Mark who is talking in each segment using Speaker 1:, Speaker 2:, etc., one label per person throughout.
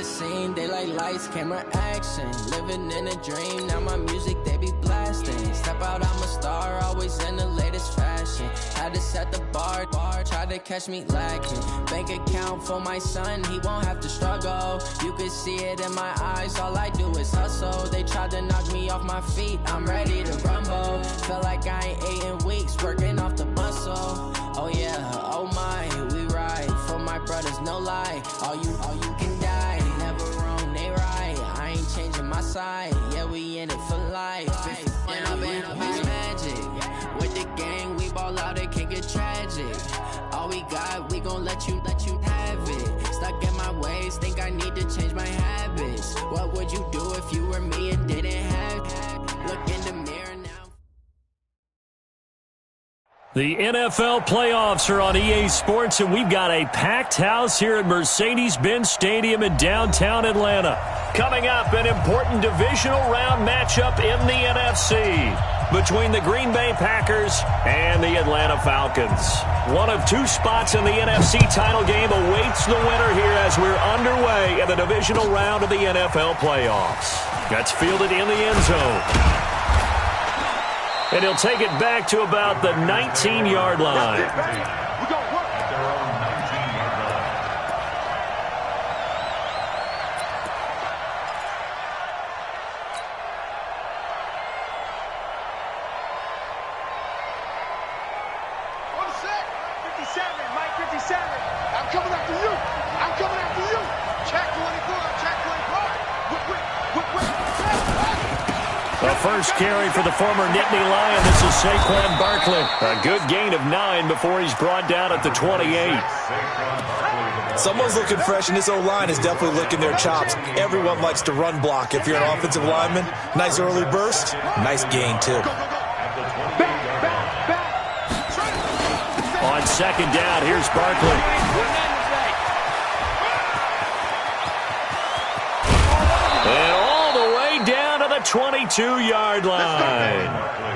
Speaker 1: the scene, they like lights, camera, action. Living in a dream, now my music they be blasting. Step out, I'm a star, always in the latest fashion. Had to set the bar, try to catch me lacking. Bank account for my son, he won't have to struggle. You can see it in my eyes, all I do is hustle. They tried to knock me off my feet, I'm ready to rumble. Feel like I ain't ate in weeks, working off the muscle. Oh yeah, oh my, we ride for my brothers, no lie. All you can die, never wrong, they right. I ain't changing my side, yeah, we in it for life. When I've been magic, with the gang, we ball out, it can get tragic. All we got, we gon' let you have it. Stuck in my ways, think I need to change my habits. What would you do if you were me and didn't have it? Look in the mirror now.
Speaker 2: The NFL playoffs are on EA Sports, and we've got a packed house here at Mercedes-Benz Stadium in downtown Atlanta. Coming up, an important divisional round matchup in the NFC between the Green Bay Packers and the Atlanta Falcons. One of two spots in the NFC title game awaits the winner here as we're underway in the divisional round of the NFL playoffs. That's fielded in the end zone. And he'll take it back to about the 19-yard line. The first carry for the former Nittany Lion. This is Saquon Barkley. A good gain of 9 before he's brought down at the 28.
Speaker 3: Someone's looking fresh, and this O-line is definitely licking their chops. Everyone likes to run block. If you're an offensive lineman, nice early burst, nice gain too.
Speaker 2: On second down, here's Barkley. 22-yard line.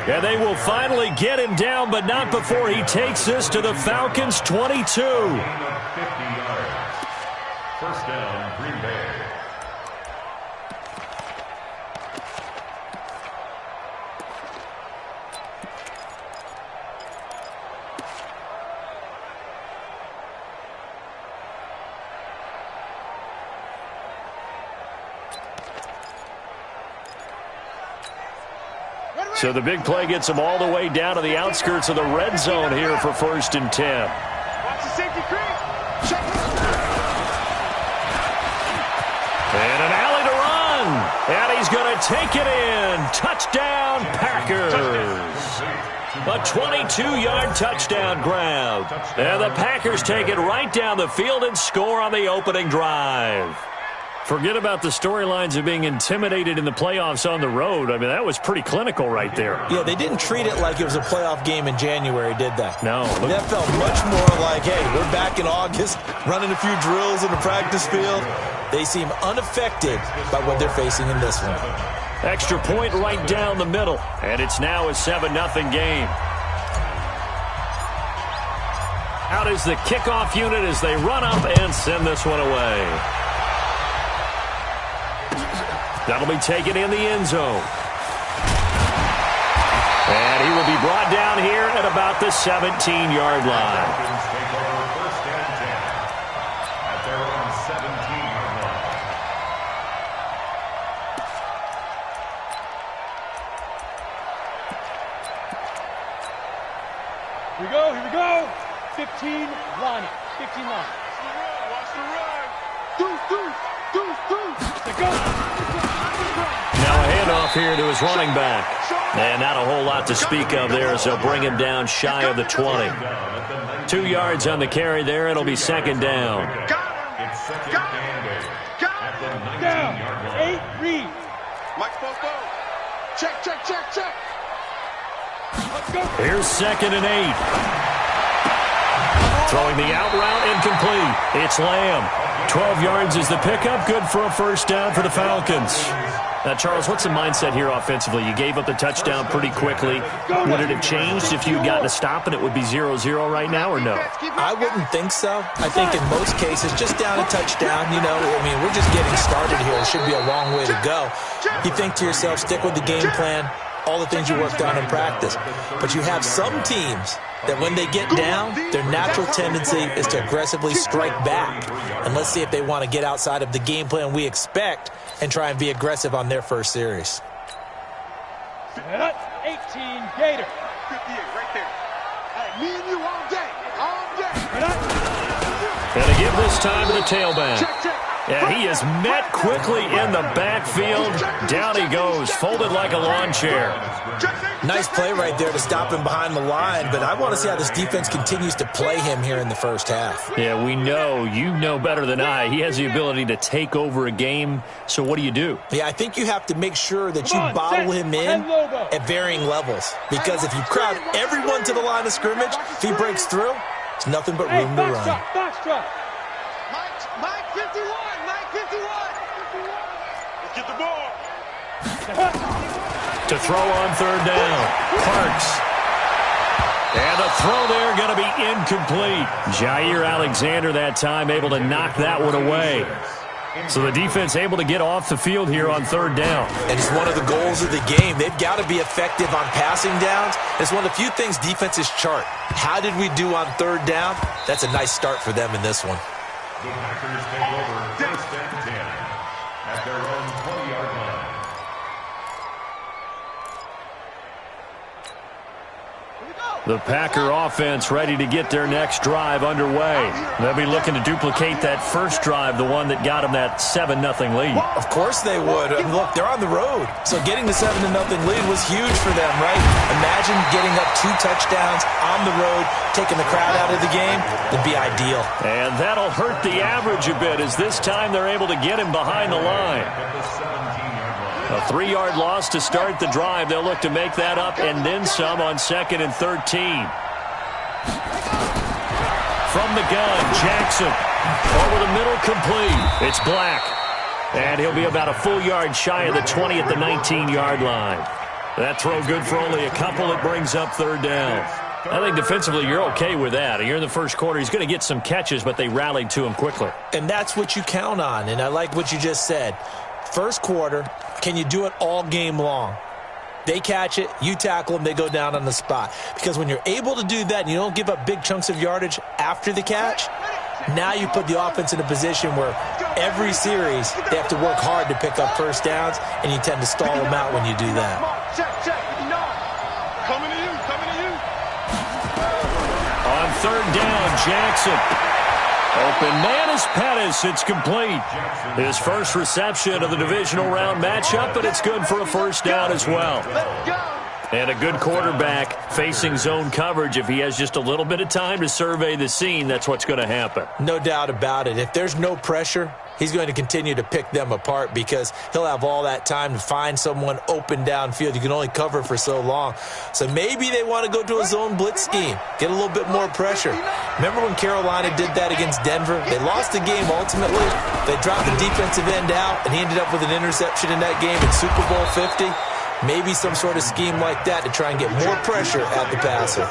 Speaker 2: And they will finally get him down, but not before he takes this to the Falcons' 22.
Speaker 4: First down, Green Bay.
Speaker 2: So the big play gets him all the way down to the outskirts of the red zone here for 1st and 10.
Speaker 5: Watch the safety creep.
Speaker 2: And an alley to run. And he's going to take it in. Touchdown, Packers. A 22-yard touchdown grab. And the Packers take it right down the field and score on the opening drive. Forget about the storylines of being intimidated in the playoffs on the road. I mean, that was pretty clinical right there.
Speaker 3: Yeah, they didn't treat it like it was a playoff game in January, did they?
Speaker 2: No.
Speaker 3: That felt much more like, hey, we're back in August, running a few drills in the practice field. They seem unaffected by what they're facing in this one.
Speaker 2: Extra point right down the middle, and it's now a 7-0 game. Out is the kickoff unit as they run up and send this one away. That'll be taken in the end zone. And he will be brought down here at about the 17-yard line.
Speaker 4: Take over 1st and 10 at their own 17-yard line.
Speaker 5: Here we go, here we go. 15 line. 15 line. Watch the run. Deuce, deuce, deuce, deuce. Let's go.
Speaker 2: Now a handoff here to his running back. And not a whole lot to speak of there, as they'll bring him down shy of the 20. 2 yards on the carry there. It'll be 2nd down.
Speaker 4: It's 2nd and 8 at the 19-yard line.
Speaker 5: 8 read.
Speaker 6: Mike postpone. Check, check, check, check.
Speaker 5: Let's go.
Speaker 2: Here's 2nd and 8. Throwing the out route incomplete. It's Lamb. 12 yards is the pickup. Good for a first down for the Falcons. Now, Charles, what's the mindset here offensively? You gave up the touchdown pretty quickly. Would it have changed if you had gotten a stop and it would be 0-0 right now, or no?
Speaker 3: I wouldn't think so. I think in most cases, just down a touchdown, you know, I mean, we're just getting started here. It should be a long way to go. You think to yourself, stick with the game plan, all the things you worked on in practice. But you have some teams that when they get down, their natural tendency is to aggressively strike back. And let's see if they want to get outside of the game plan we expect and try and be aggressive on their first series.
Speaker 5: 18 Gator.
Speaker 6: 58 right there. Hey, me and you all day. All day.
Speaker 2: And to give this time to the tailback.
Speaker 6: Check, check.
Speaker 2: Yeah, he is met quickly in the backfield. Down he goes, folded like a lawn chair.
Speaker 3: Nice play right there to stop him behind the line, but I want to see how this defense continues to play him here in the first half.
Speaker 2: Yeah, we know, you know better than I, he has the ability to take over a game, so what do you do?
Speaker 3: Yeah, I think you have to make sure that you bottle him in at varying levels, because if you crowd everyone to the line of scrimmage, if he breaks through, it's nothing but room to run.
Speaker 5: Box truck.
Speaker 6: Mike 51. Mike 51. Let's get the ball.
Speaker 2: To throw on third down, Parks. And the throw there going to be incomplete. Jair Alexander that time able to knock that one away. So the defense able to get off the field here on third down.
Speaker 3: And it's one of the goals of the game. They've got to be effective on passing downs. It's one of the few things defenses chart. How did we do on third down? That's a nice start for them in this one.
Speaker 4: The Packers take over first and 10 at their own 20-yard line.
Speaker 2: The Packer offense ready to get their next drive underway. They'll be looking to duplicate that first drive, the one that got them that 7-0 lead.
Speaker 3: Of course they would. I mean, look, they're on the road. So getting the 7-0 lead was huge for them, right? Imagine getting up 2 touchdowns on the road, taking the crowd out of the game. It'd be ideal.
Speaker 2: And that'll hurt the average a bit as this time they're able to get him behind the line. A 3-yard loss to start the drive. They'll look to make that up and then some on 2nd and 13. From the gun, Jackson. Over the middle, complete. It's Black. And he'll be about a full yard shy of the 20 at the 19-yard line. That throw good for only a couple. It brings up third down. I think defensively you're okay with that. You're in the first quarter. He's going to get some catches, but they rallied to him quickly.
Speaker 3: And that's what you count on. And I like what you just said. First quarter, can you do it all game long? They catch it, you tackle them, they go down on the spot. Because when you're able to do that and you don't give up big chunks of yardage after the catch, now you put the offense in a position where every series they have to work hard to pick up first downs, and you tend to stall them out when you do that.
Speaker 6: Check, check. No. Coming to you. Coming to you.
Speaker 2: On third down, Jackson. Open man is Pettis. It's complete. His first reception of the divisional round matchup, but it's good for a first down as well.
Speaker 6: Let's go.
Speaker 2: And a good quarterback facing zone coverage. If he has just a little bit of time to survey the scene, that's what's going to happen.
Speaker 3: No doubt about it. If there's no pressure, he's going to continue to pick them apart because he'll have all that time to find someone open downfield. You can only cover for so long. So maybe they want to go to a zone blitz scheme, get a little bit more pressure. Remember when Carolina did that against Denver? They lost the game ultimately. They dropped the defensive end out, and he ended up with an interception in that game in Super Bowl 50. Maybe some sort of scheme like that to try and get more pressure at the passer.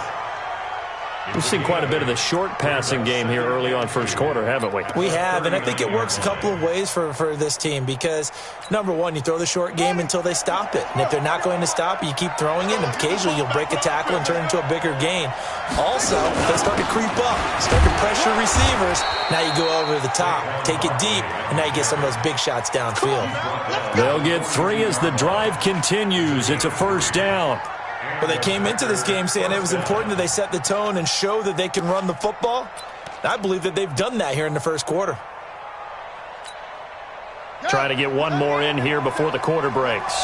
Speaker 2: We've seen quite a bit of the short passing game here early on first quarter, haven't we?
Speaker 3: We have, and I think it works a couple of ways for this team because, number one, you throw the short game until they stop it. And if they're not going to stop it, you keep throwing it, and occasionally you'll break a tackle and turn into a bigger gain. Also, they start to creep up, start to pressure receivers. Now you go over the top, take it deep, and now you get some of those big shots downfield.
Speaker 2: They'll get 3 as the drive continues. It's a first down.
Speaker 3: Well, they came into this game saying it was important that they set the tone and show that they can run the football. I believe that they've done that here in the first quarter.
Speaker 2: Trying to get one more in here before the quarter breaks.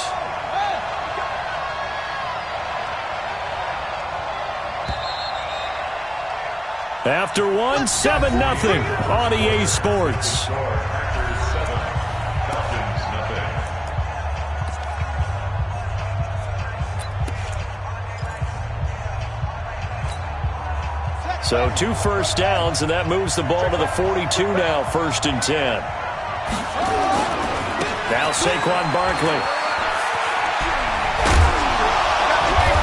Speaker 2: After one, 7-0 on EA Sports. So 2 first downs, and that moves the ball to the 42 now, 1st and 10. Now Saquon Barkley.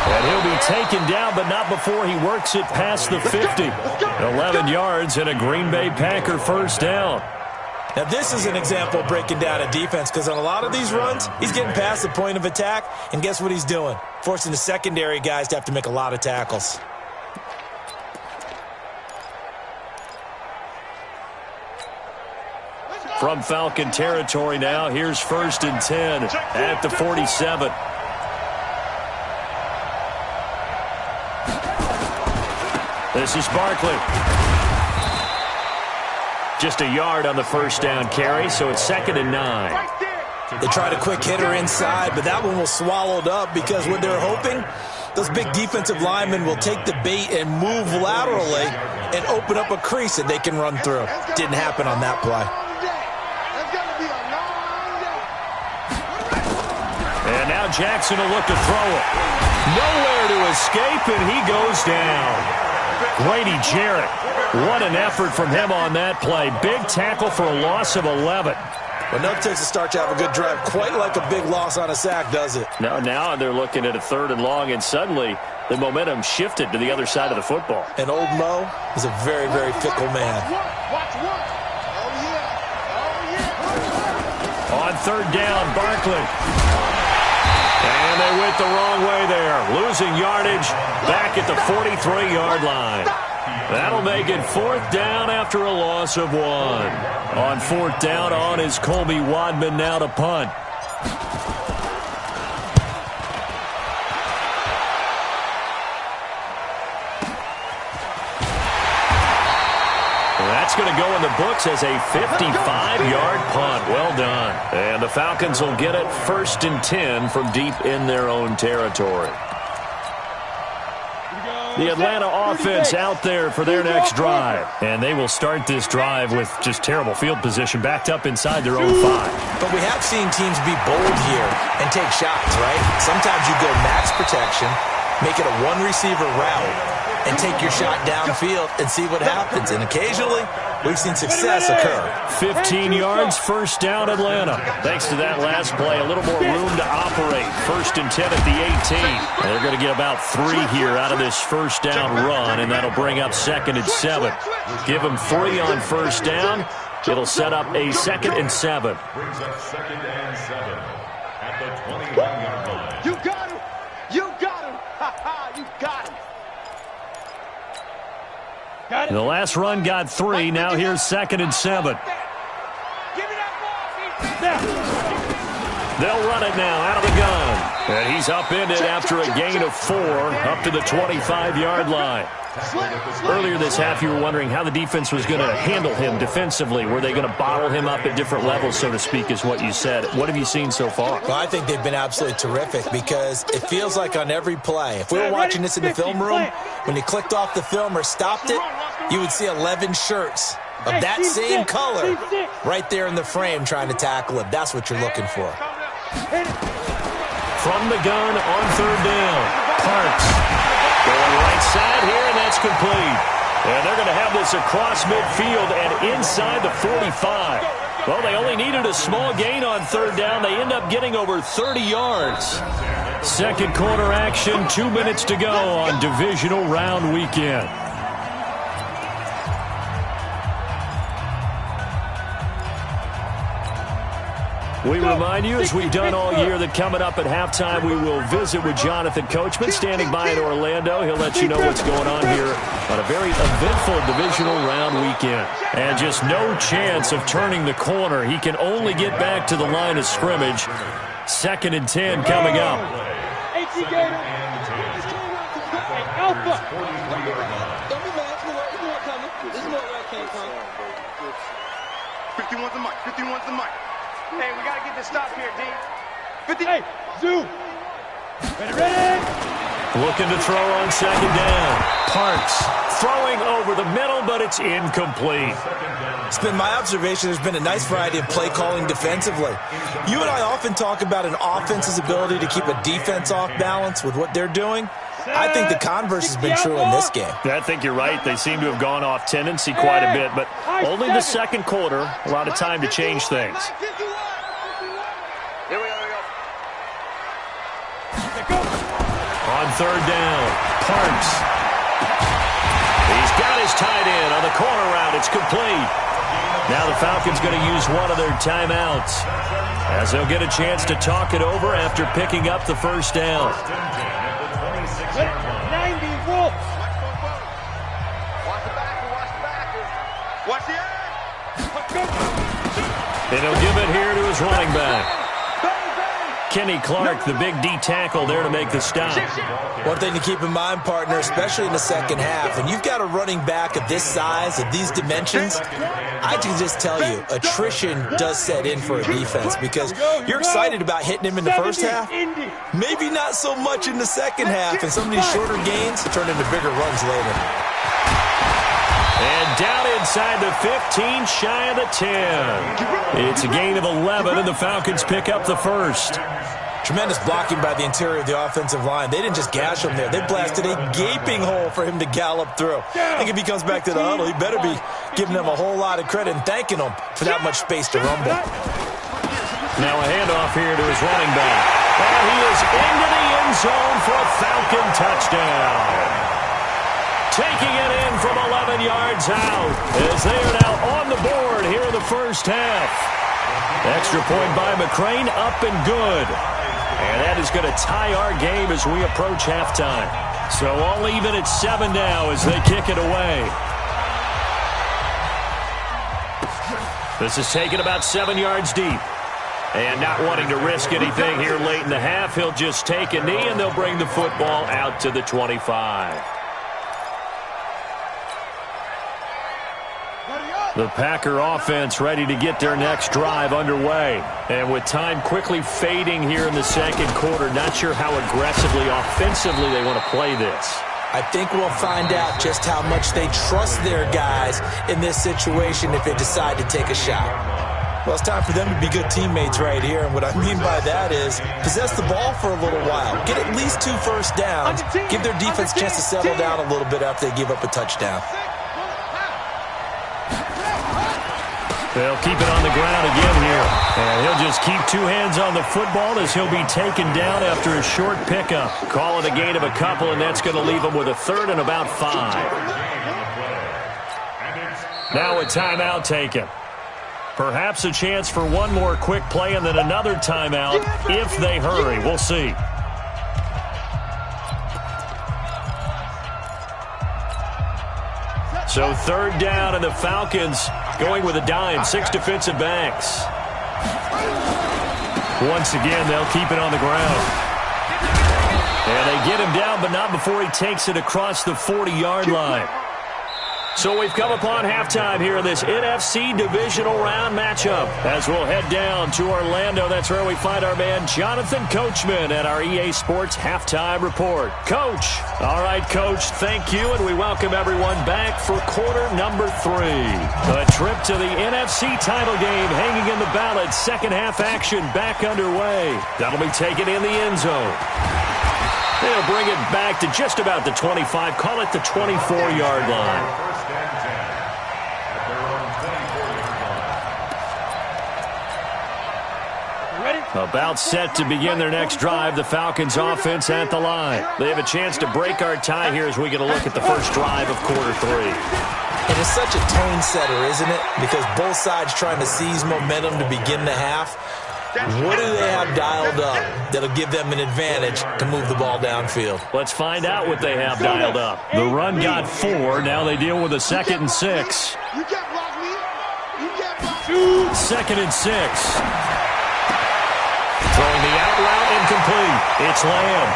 Speaker 2: And he'll be taken down, but not before he works it past the 50. 11 yards and a Green Bay Packer first down.
Speaker 3: Now, this is an example of breaking down a defense, because on a lot of these runs, he's getting past the point of attack, and guess what he's doing? Forcing the secondary guys to have to make a lot of tackles.
Speaker 2: From Falcon territory now, here's 1st and 10 at the 47. This is Barkley. Just a yard on the first down carry, so it's 2nd and 9.
Speaker 3: They tried a quick hitter inside, but that one was swallowed up because what they're hoping, those big defensive linemen will take the bait and move laterally and open up a crease that they can run through. Didn't happen on that play.
Speaker 2: And now Jackson will look to throw it. Nowhere to escape, and he goes down. Grady Jarrett, what an effort from him on that play. Big tackle for a loss of 11.
Speaker 3: But no takes to start to have a good drive, quite like a big loss on a sack, does it?
Speaker 2: Now they're looking at a 3rd and long, and suddenly the momentum shifted to the other side of the football.
Speaker 3: And old Mo is a very, very fickle man.
Speaker 2: On 3rd down, Barkley. And they went the wrong way there. Losing yardage back at the 43-yard line. That'll make it 4th down after a loss of 1. On 4th down, on is Colby Wadman now to punt. That's going to go in the books as a 55-yard punt. Well done. And the Falcons will get it 1st and 10 from deep in their own territory. The Atlanta offense out there for their next drive. And they will start this drive with just terrible field position, backed up inside their own 5.
Speaker 3: But we have seen teams be bold here and take shots, right? Sometimes you go max protection, make it a one-receiver route, and take your shot downfield and see what happens. And occasionally, we've seen success occur.
Speaker 2: 15 yards, 1st down, Atlanta. Thanks to that last play, a little more room to operate. 1st and 10 at the 18. And they're going to get about 3 here out of this 1st down run, and that'll bring up 2nd and 7. Give them 3 on 1st down. It'll set up a 2nd and 7.
Speaker 4: Brings up 2nd and 7 at the 21-yard line.
Speaker 6: You got him! You got him! Ha-ha! You got him!
Speaker 2: The last run got 3. Now here's 2nd and 7. They'll run it now out of the gun. And he's upended after a gain of 4 up to the 25-yard line. Earlier this half, you were wondering how the defense was going to handle him defensively. Were they going to bottle him up at different levels, so to speak, is what you said. What have you seen so far?
Speaker 3: Well, I think they've been absolutely terrific because it feels like on every play, if we were watching this in the film room, when you clicked off the film or stopped it, you would see 11 shirts of that same color right there in the frame trying to tackle him. That's what you're looking for.
Speaker 2: From the gun on 3rd down, Parks. Going right side here, and that's complete. And they're going to have this across midfield and inside the 45. Well, they only needed a small gain on 3rd down. They end up getting over 30 yards. 2nd quarter action, 2 minutes to go on divisional round weekend. We remind you, as we've done all year, that coming up at halftime, we will visit with Jonathan Coachman, standing by in Orlando. He'll let you know what's going on here on a very eventful divisional round weekend. And just no chance of turning the corner. He can only get back to the line of scrimmage. 2nd and 10 coming up.
Speaker 6: Alpha. 51's the mic. 51's the mic. Hey, we got to get this stop here, D. 50. Hey, zoom. Ready.
Speaker 2: Looking to throw on 2nd down. Parks throwing over the middle, but it's incomplete.
Speaker 3: It's been my observation there's been a nice variety of play calling defensively. You and I often talk about an offense's ability to keep a defense off balance with what they're doing. I think the converse has been true in this game.
Speaker 2: I think you're right. They seem to have gone off tendency quite a bit, but only the 2nd quarter, a lot of time to change things. On third down, Parks. He's got his tight end on the corner route. It's complete. Now the Falcons going to use one of their timeouts, as they'll get a chance to talk it over after picking up the first down.
Speaker 5: 90, Wolf.
Speaker 6: Watch the end.
Speaker 2: And he'll give it here to his running back. Kenny Clark, the big D tackle there to make the stop.
Speaker 3: One thing to keep in mind, partner, especially in the second half, when you've got a running back of this size, of these dimensions, I can just tell you, attrition does set in for a defense because you're excited about hitting him in the first half, maybe not so much in the second half, and some of these shorter gains turn into bigger runs later.
Speaker 2: And down inside the 15, shy of the 10. It's a gain of 11, and the Falcons pick up the first.
Speaker 3: Tremendous blocking by the interior of the offensive line. They didn't just gash him there. They blasted a gaping hole for him to gallop through. I think if he comes back to the huddle, he better be giving them a whole lot of credit and thanking them for that much space to rumble.
Speaker 2: Now a handoff here to his running back. And he is into the end zone for a Falcon touchdown. Taking it in from 11 yards out as they are now on the board here in the first half. Extra point by McCrane, up and good. And that is going to tie our game as we approach halftime. So all even at 7 now as they kick it away. This is taken about 7 yards deep. And not wanting to risk anything here late in the half, he'll just take a knee and they'll bring the football out to the 25. The Packer offense ready to get their next drive underway. And with time quickly fading here in the second quarter, not sure how aggressively, offensively they want to play this.
Speaker 3: I think we'll find out just how much they trust their guys in this situation if they decide to take a shot. Well, it's time for them to be good teammates right here. And what I mean by that is possess the ball for a little while. Get at least 2 first downs. Give their defense a chance to settle down a little bit after they give up a touchdown.
Speaker 2: They'll keep it on the ground again here. And he'll just keep 2 hands on the football as he'll be taken down after a short pickup. Call it a gain of a couple, and that's going to leave him with a third and about 5. Now a timeout taken. Perhaps a chance for one more quick play and then another timeout if they hurry. We'll see. So third down, and the Falcons going with a dime. 6 defensive backs. Once again, they'll keep it on the ground. And they get him down, but not before he takes it across the 40-yard line. So we've come upon halftime here in this NFC divisional round matchup. As we'll head down to Orlando, that's where we find our man Jonathan Coachman at our EA Sports Halftime Report. Coach. All right, Coach, thank you, and we welcome everyone back for quarter number 3. A trip to the NFC title game hanging in the balance. Second half action back underway. That'll be taken in the end zone. They'll bring it back to just about the 25, call it the 24-yard line. About set to begin their next drive, the Falcons offense at the line. They have a chance to break our tie here as we get a look at the first drive of quarter 3.
Speaker 3: It is such a tone setter, isn't it? Because both sides trying to seize momentum to begin the half. What do they have dialed up that'll give them an advantage to move the ball downfield?
Speaker 2: Let's find out what they have dialed up. The run got 4. Now they deal with a 2nd and 6. 2nd and 6. Throwing the out route incomplete. It's Lamb.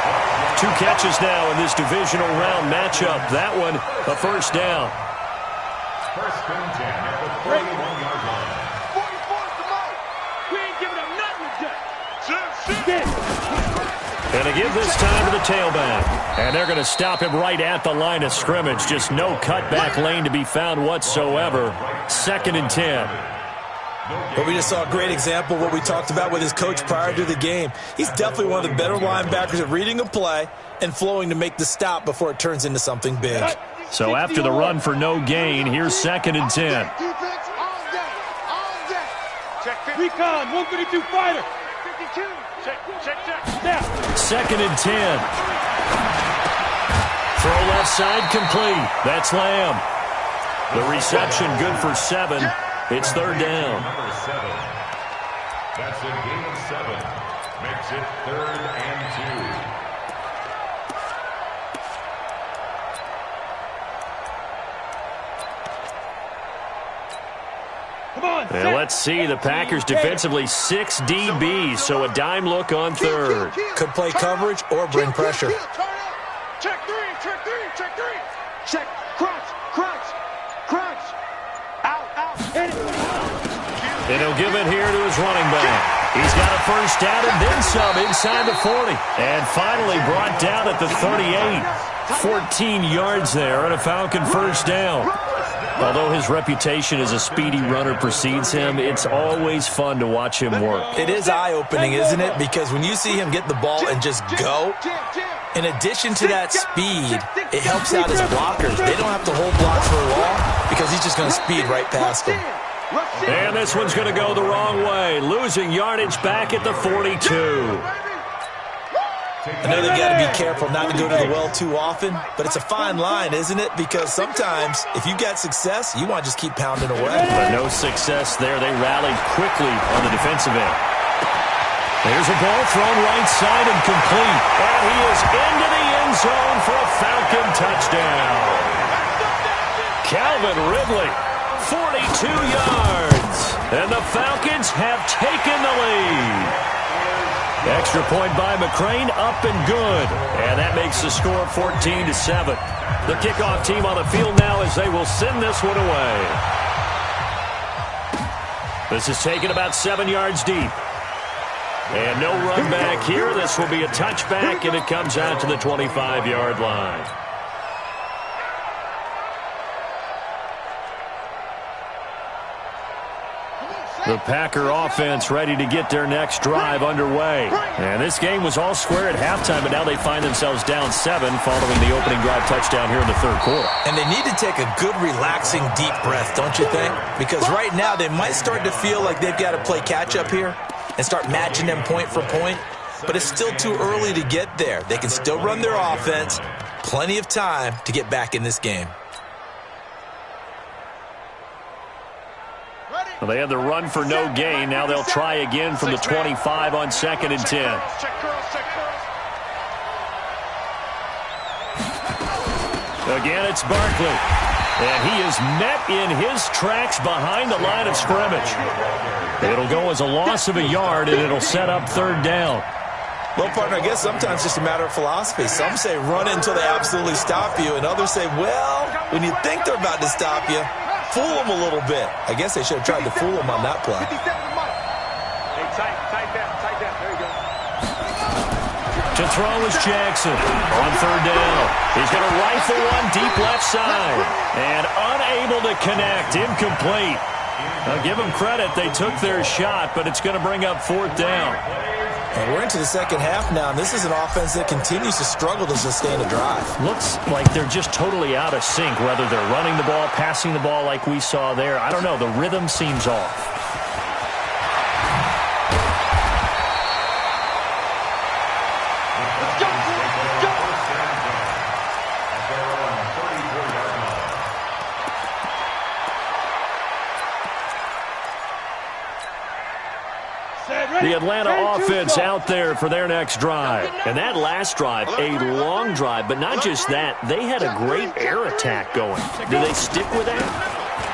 Speaker 2: 2 catches now in this divisional round matchup. That one, a first down.
Speaker 4: First and 10 at the 41-yard line.
Speaker 5: 44's the most. We ain't giving up nothing today.
Speaker 2: And they give this time to the tailback. And they're going to stop him right at the line of scrimmage. Just no cutback lane to be found whatsoever. 2nd and 10.
Speaker 3: But we just saw a great example of what we talked about with his coach prior to the game. He's definitely one of the better linebackers at reading a play and flowing to make the stop before it turns into something big.
Speaker 2: So after the run for no gain, here's 2nd and 10.
Speaker 5: Recon, 132 fighter. 52.
Speaker 2: 2nd and 10. Throw left side complete. That's Lamb. The reception good for 7. It's 3rd down.
Speaker 4: Number 7. That's a gain of 7. Makes it 3rd and 2.
Speaker 2: And let's see, the Packers defensively 6 DBs, so a dime look on 3rd.
Speaker 3: Could play coverage or bring pressure.
Speaker 6: Check 3, check 3, check 3. Check, crunch, crunch, crunch. Out.
Speaker 2: And he'll give it here to his running back. He's got a 1st down and then some inside the 40. And finally brought down at the 38. 14 yards there and a Falcon 1st down. Although his reputation as a speedy runner precedes him, it's always fun to watch him work.
Speaker 3: It is eye-opening, isn't it? Because when you see him get the ball and just go, in addition to that speed, it helps out his blockers. They don't have to hold blocks for long because he's just going to speed right past them.
Speaker 2: And this one's going to go the wrong way, losing yardage back at the 42.
Speaker 3: I know they've got to be careful not to go to the well too often, but it's a fine line, isn't it? Because sometimes, if you've got success, you want to just keep pounding away.
Speaker 2: But no success there. They rallied quickly on the defensive end. There's a ball thrown right side and complete. And he is into the end zone for a Falcon touchdown. Calvin Ridley, 42 yards. And the Falcons have taken the lead. Extra point by McCrane, up and good. And that makes the score 14-7. The kickoff team on the field now as they will send this one away. This is taken about 7 yards deep. And no run back here. This will be a touchback, and it comes out to the 25-yard line. The Packer offense ready to get their next drive underway. And this game was all square at halftime, but now they find themselves down 7 following the opening drive touchdown here in the 3rd quarter.
Speaker 3: And they need to take a good, relaxing, deep breath, don't you think? Because right now they might start to feel like they've got to play catch-up here and start matching them point for point. But it's still too early to get there. They can still run their offense. Plenty of time to get back in this game.
Speaker 2: Well, they had the run for no gain. Now they'll try again from the 25 on 2nd and 10. Again, it's Barkley. And he is met in his tracks behind the line of scrimmage. It'll go as a loss of a yard, and it'll set up 3rd down.
Speaker 3: Well, partner, I guess sometimes it's just a matter of philosophy. Some say run until they absolutely stop you, and others say, well, when you think they're about to stop you, fool them a little bit. I guess they should have tried to fool them on that play.
Speaker 6: Hey, tight down. There you go.
Speaker 2: To throw is Jackson on 3rd down. He's going to rifle one deep left side. And unable to connect. Incomplete. Now, give them credit. They took their shot, but it's going to bring up 4th down.
Speaker 3: And we're into the 2nd half now, and this is an offense that continues to struggle to sustain a drive.
Speaker 2: Looks like they're just totally out of sync, whether they're running the ball, passing the ball like we saw there. I don't know. The rhythm seems off. The Atlanta offense out there for their next drive. And that last drive, a long drive, but not just that. They had a great air attack going. Do they stick with that?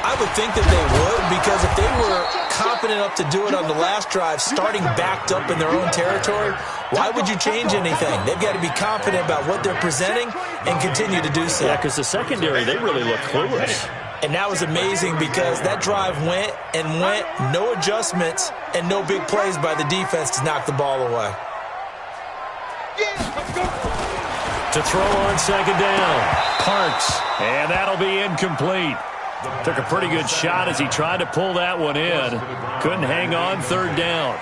Speaker 3: I would think that they would, because if they were confident enough to do it on the last drive, starting backed up in their own territory, why would you change anything? They've got to be confident about what they're presenting and continue to do so.
Speaker 2: Yeah, because the secondary, they really look clueless.
Speaker 3: And that was amazing because that drive went and went, no adjustments and no big plays by the defense to knock the ball away.
Speaker 2: To throw on 2nd down, Parks, and that'll be incomplete. Took a pretty good shot as he tried to pull that one in. Couldn't hang on 3rd down.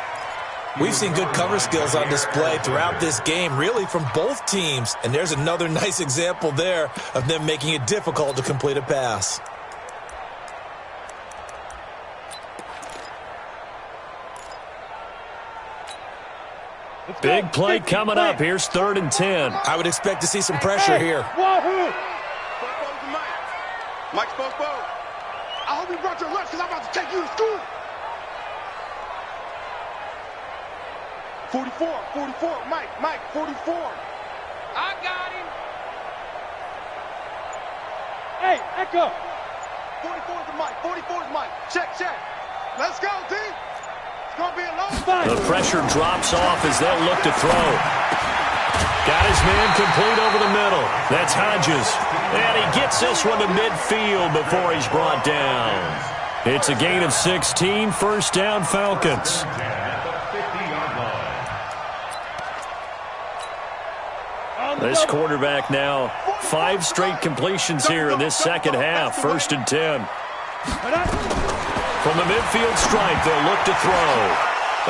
Speaker 3: We've seen good cover skills on display throughout this game, really from both teams. And there's another nice example there of them making it difficult to complete a pass.
Speaker 2: Big play coming up. Here's 3rd and 10.
Speaker 3: I would expect to see some pressure here.
Speaker 6: Wahoo! Mike spoke. I hope you brought your lunch because I'm about to take you to school. 44, Mike, 44. I got him.
Speaker 5: Hey, Echo.
Speaker 6: 44 is Mike. Check. Let's go, D. It's going to be a long fight.
Speaker 2: The pressure drops off as they'll look to throw. Got his man complete over the middle. That's Hodges. And he gets this one to midfield before he's brought down. It's a gain of 16, 1st down Falcons. This quarterback now, 5 straight completions here in this second half. 1st and 10. From the midfield stripe, they'll look to throw.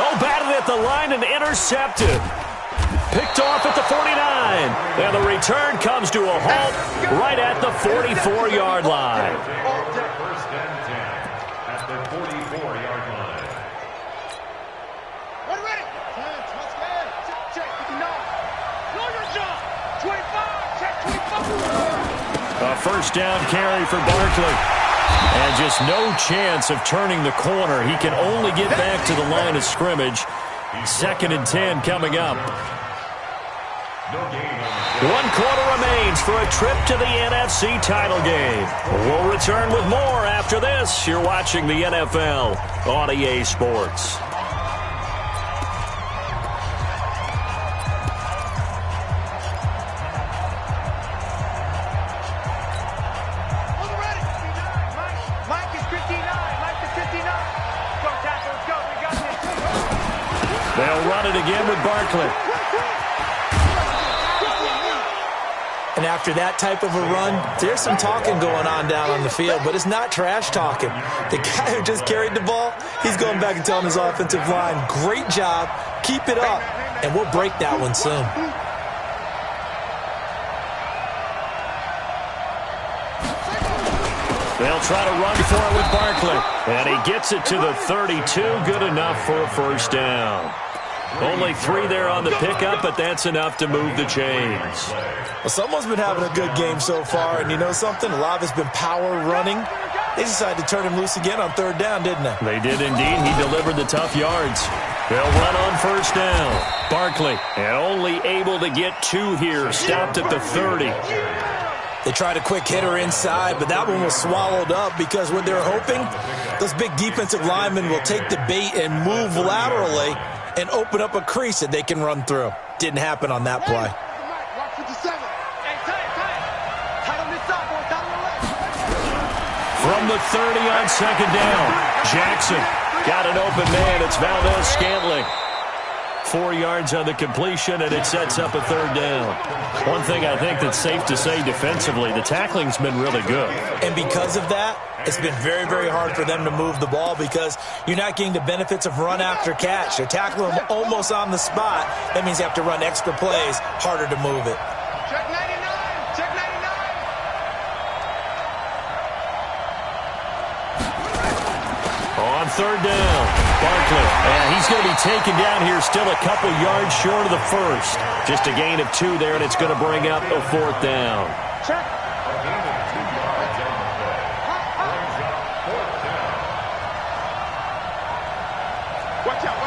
Speaker 2: Oh, batted at the line and intercepted. Picked off at the 49. And the return comes to a halt right at the 44-yard line.
Speaker 4: 1st and 10 at the 44-yard line.
Speaker 6: Ready. Check. 59. Know your job. 25. Check 25.
Speaker 2: A 1st down carry for Barkley. And just no chance of turning the corner. He can only get back to the line of scrimmage. 2nd and 10 coming up. 1 quarter remains for a trip to the NFC title game. We'll return with more after this. You're watching the NFL on EA Sports.
Speaker 6: Mike is 59. Go, tackle. Let's go. We got this.
Speaker 2: They'll run it again with Barkley.
Speaker 3: And after that type of a run, there's some talking going on down on the field, but it's not trash talking. The guy who just carried the ball, he's going back and telling his offensive line, great job, keep it up, and we'll break that one soon.
Speaker 2: They'll try to run for it with Barkley. And he gets it to the 32, good enough for a 1st down. Only 3 there on the pickup, but that's enough to move the chains.
Speaker 3: Well, someone's been having a good game so far, and you know something? A lot of it's been power running. They decided to turn him loose again on 3rd down, didn't they?
Speaker 2: They did indeed. He delivered the tough yards. They'll run on 1st down. Barkley, and only able to get 2 here, stopped at the 30.
Speaker 3: They tried a quick hitter inside, but that one was swallowed up because what they're hoping, those big defensive linemen will take the bait and move laterally and open up a crease that they can run through. Didn't happen on that play.
Speaker 2: From the 30 on 2nd down, Jackson got an open man. It's Valdez-Scantling. 4 yards on the completion, and it sets up a 3rd down. One thing I think that's safe to say defensively, the tackling's been really good.
Speaker 3: And because of that, it's been very, very hard for them to move the ball because you're not getting the benefits of run after catch. They're tackling them almost on the spot. That means you have to run extra plays, harder to move it.
Speaker 6: Check 99. Check 99.
Speaker 2: On 3rd down, Barkley. And he's going to be taken down here still a couple yards short of the 1st. Just a gain of 2 there, and it's going to bring up a 4th down.
Speaker 6: Check. Watch out.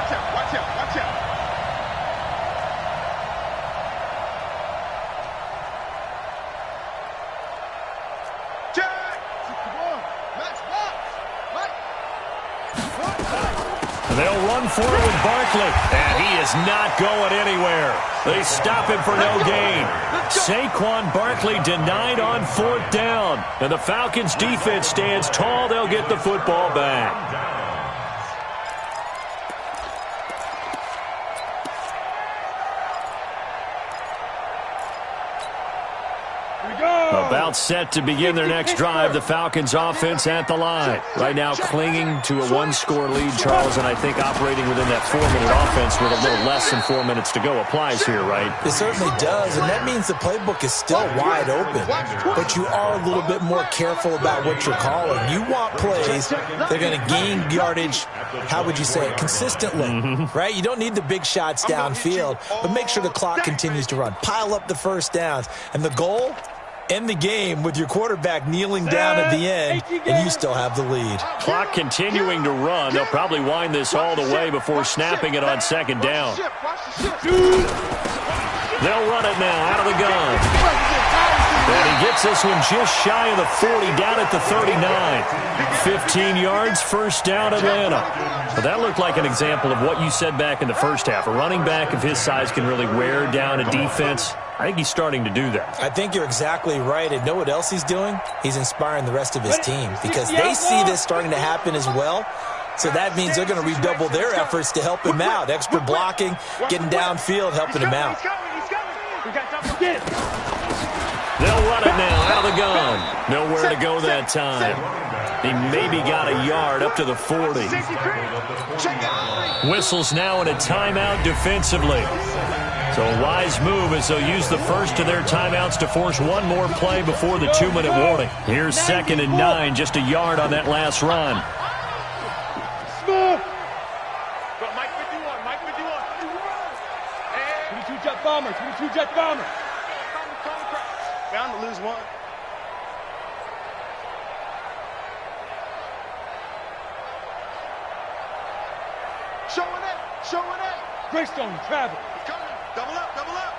Speaker 2: They'll run for it with Barkley, and he is not going anywhere. They stop him for no gain. Saquon Barkley denied on 4th down, and the Falcons' defense stands tall. They'll get the football back. A About set to begin their next drive, the Falcons offense at the line. Right now clinging to a one-score lead, Charles, and I think operating within that 4-minute offense with a little less than 4 minutes to go applies here, right?
Speaker 3: It certainly does, and that means the playbook is still wide open. But you are a little bit more careful about what you're calling. You want plays that are going to gain yardage, how would you say it, consistently, right? You don't need the big shots downfield, but make sure the clock continues to run. Pile up the first downs. And the goal, end the game with your quarterback kneeling down at the end, and you still have the lead.
Speaker 2: Clock continuing to run. They'll probably wind this all the way before snapping it on second down. They'll run it now out of the gun. And he gets this one just shy of the 40, down at the 39. 15 yards, first down, Atlanta. But that looked like an example of what you said back in the first half. A running back of his size can really wear down a defense. I think he's starting to do that.
Speaker 3: I think you're exactly right. And know what else he's doing? He's inspiring the rest of his team because they see this starting to happen as well. So that means they're going to redouble their efforts to help him out. Extra blocking, getting downfield, helping him out.
Speaker 2: They'll run it now out of the gun. Nowhere to go that time. He maybe got a yard up to the 40. Whistles now in a timeout defensively. So a wise move as they'll use the first of their timeouts to force one more play before the 2-minute warning. Here's 2nd and 9, just a yard on that last run.
Speaker 5: Mike 51, Mike 51. 22 jet bomber, 22 jet bomber.
Speaker 6: Bound to lose one. Showing it, showing it.
Speaker 5: Greystone, travel.
Speaker 6: He's coming, double up, double up.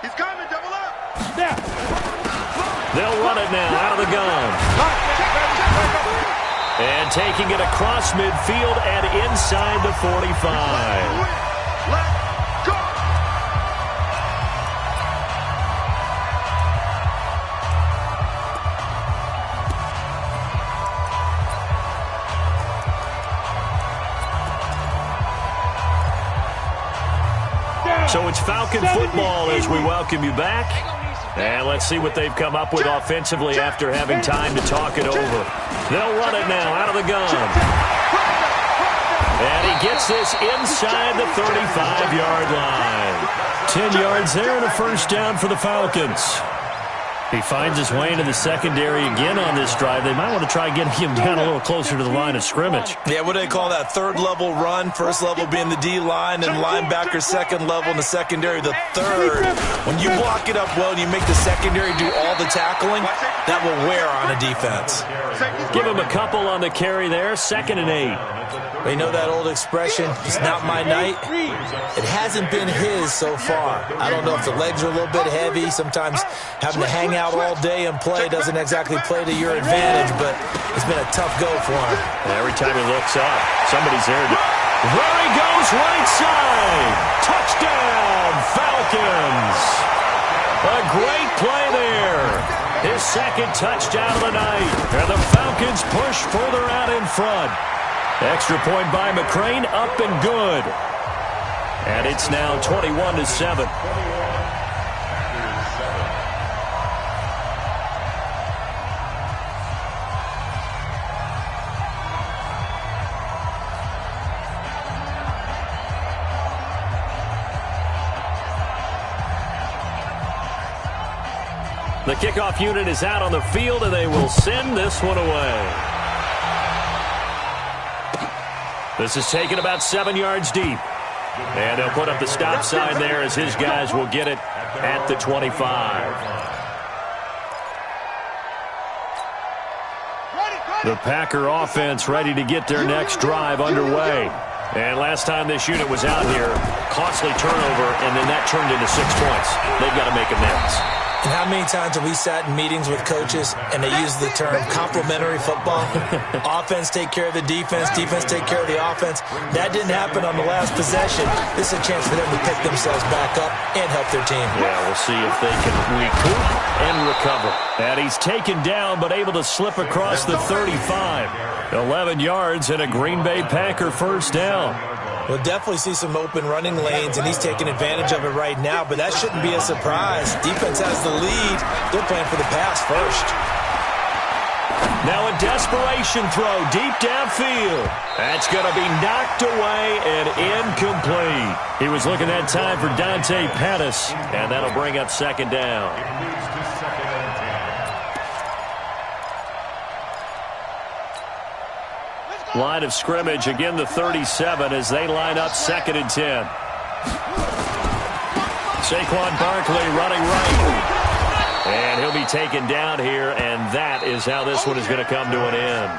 Speaker 6: He's coming, double up.
Speaker 5: Snap.
Speaker 2: They'll run it now out of the gun. And taking it across midfield and inside the 45.
Speaker 6: Let's go.
Speaker 2: So it's Falcon football as we welcome you back. And let's see what they've come up with offensively after having time to talk it over. They'll run it now out of the gun. And he gets this inside the 35-yard line. 10 yards there and a first down for the Falcons. He finds his way into the secondary again on this drive. They might want to try getting him down a little closer to the line of scrimmage.
Speaker 3: Yeah, what do they call that? Third level run. First level being the D-line, and linebacker second level, and the secondary the third. When you block it up well and you make the secondary do all the tackling, that will wear on a defense.
Speaker 2: Give him a couple on the carry there. 2nd and 8.
Speaker 3: You know that old expression, it's not my night? It hasn't been his so far. I don't know if the legs are a little bit heavy. Sometimes having to hang out all day and play doesn't exactly play to your advantage, but it's been a tough go for him.
Speaker 2: Every time he looks up, somebody's there. There he goes, right side. Touchdown, Falcons. A great play there. His 2nd touchdown of the night. And the Falcons push further out in front. Extra point by McCrane, up and good. And it's now 21-7. The kickoff unit is out on the field, and they will send this one away. This is taken about 7 yards deep. And they'll put up the stop sign there as his guys will get it at the 25. The Packer offense ready to get their next drive underway. And last time this unit was out here, costly turnover, and then that turned into 6 points. They've got to make amends.
Speaker 3: And how many times have we sat in meetings with coaches and they use the term complementary football? Offense take care of the defense, defense take care of the offense. That didn't happen on the last possession. This is a chance for them to pick themselves back up and help their team.
Speaker 2: Yeah, we'll see if they can recoup and recover. And he's taken down but able to slip across the 35. 11 yards and a Green Bay Packer first down.
Speaker 3: We'll definitely see some open running lanes, and he's taking advantage of it right now, but that shouldn't be a surprise. Defense has the lead. They're playing for the pass first.
Speaker 2: Now a desperation throw deep downfield. That's going to be knocked away and incomplete. He was looking that time for Dante Pettis, and that'll bring up second down.
Speaker 4: It moves to second and 10.
Speaker 2: Line of scrimmage, again the 37 as they line up second and 10. Saquon Barkley running right. And he'll be taken down here, and that is how this one is going to come to an end.